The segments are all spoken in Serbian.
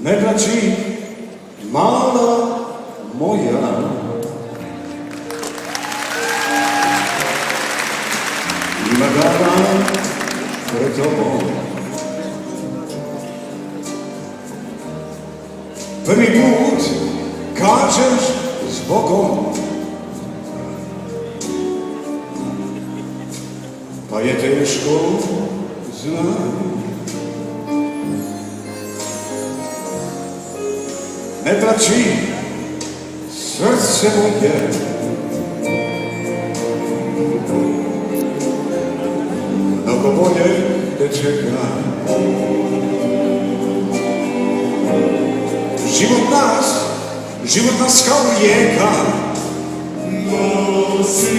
Ne plači, mala moja. Ima dana pred tobom. Prvi put kažeš s Bogom, pa je teško, znam. Ne plači, srce moje, mnogo bolje te čeka. Život nas kao rijeka nosi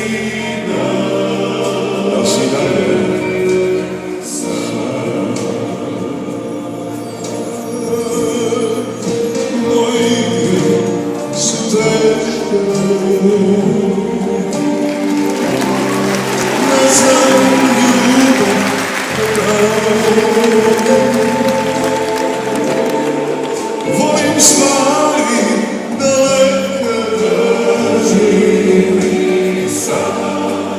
dalje. Volim stvari daleke, tražim ih sad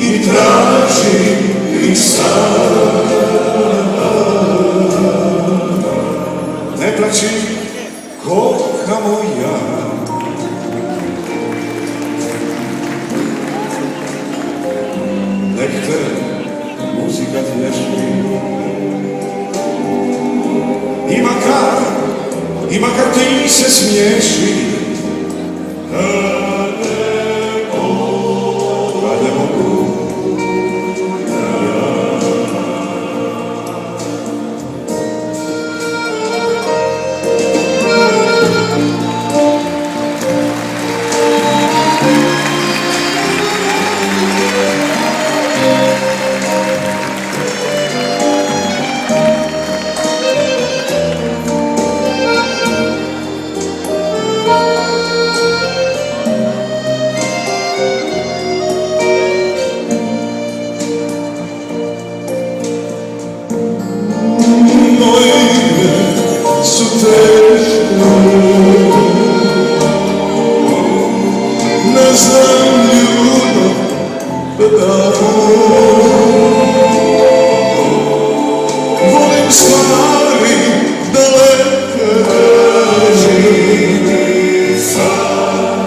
i tražim ih sad. Ne plači, koka moja, nek te muzika tješi. I makar ti se smiješi, kad ne mogu, ne znam ljubav da dam. Volim stvari daleke, tražim ih sad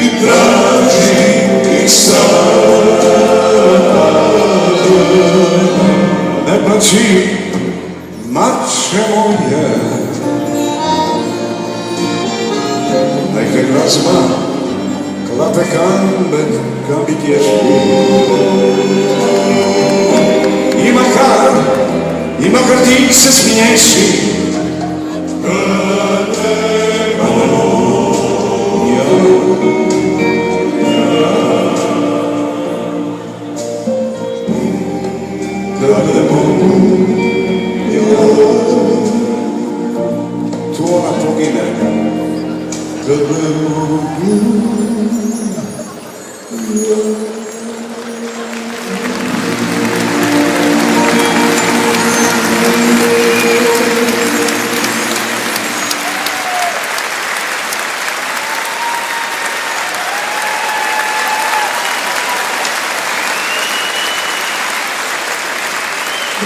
i tražim ih sad. Ne plači, mače moje, nek te glazba klate kambek kam bi tješki. I makar ti se smiješi, kad ne mogu ja, kad ne mogu ja, tu ona pogine, kad ne mogu ja.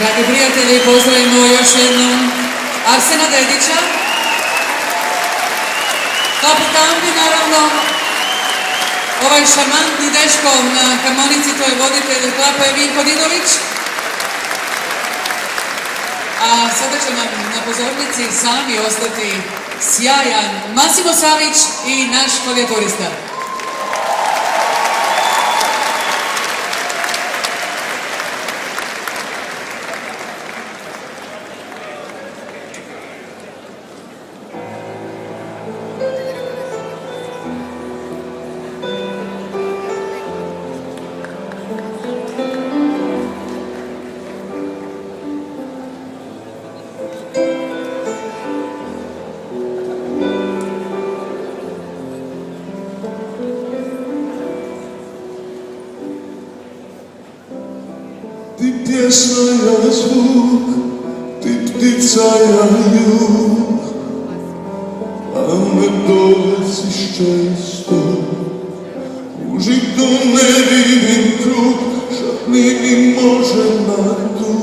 Dragi prijatelji, pozdravimo još jednom Arsena Dedića, kapitan bi naravno, ovaj šarmantni dečko na harmonici, to je voditelj klape Vinko Didović, a sada će nam na pozornici sami ostati sjajan Massimo Savić i naš klavijaturista. Ti pjesma ja zvuk, ti ptica ja jug, dolaziš često, u žitu nevivim krug, šapni mi može na tu.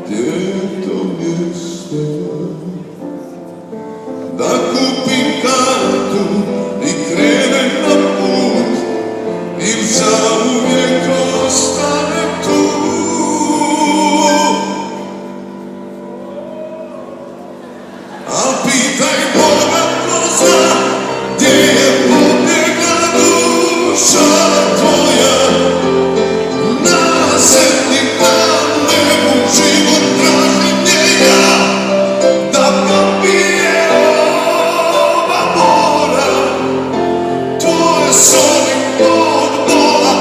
Gdje je to mjesto? Da kupim kartu i krenem na put, ili zauvijek ostanem tu. Al pitaj Boga ko zna, gdje je pobjegla duša tvoja. Na sedmi dan nebu život tražim gdje ja, da popije oba mora, tvoje soli od bola.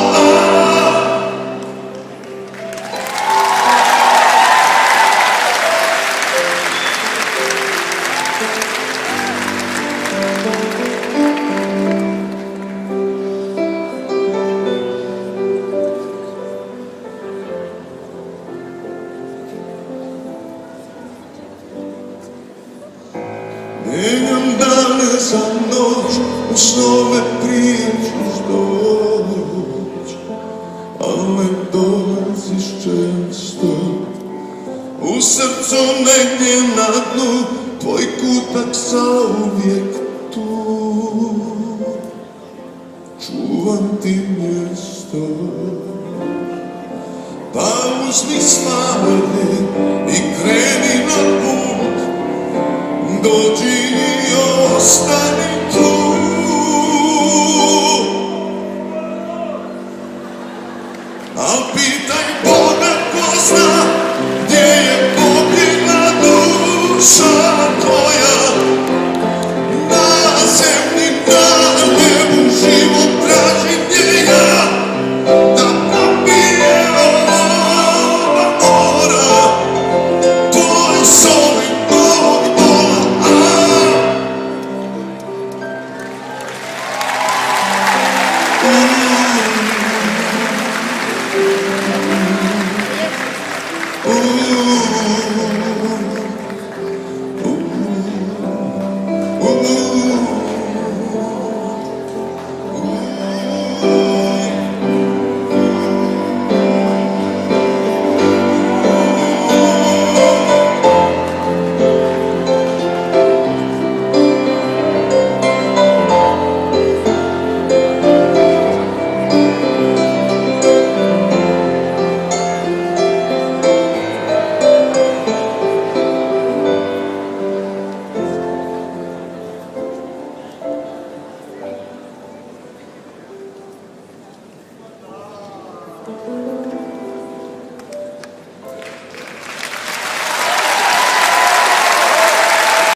Mijenjam dane za noć, u snove prije ćeš doć, al ne dolaziš često. U srcu negdje na dnu, tvoj kutak zauvijek tu. Čuvam ti mjesto, pa uzmi spavanje i kreni na put. Dođi i ostani tu. Al pitaj Boga ko zna, gdje je pobjegla duša.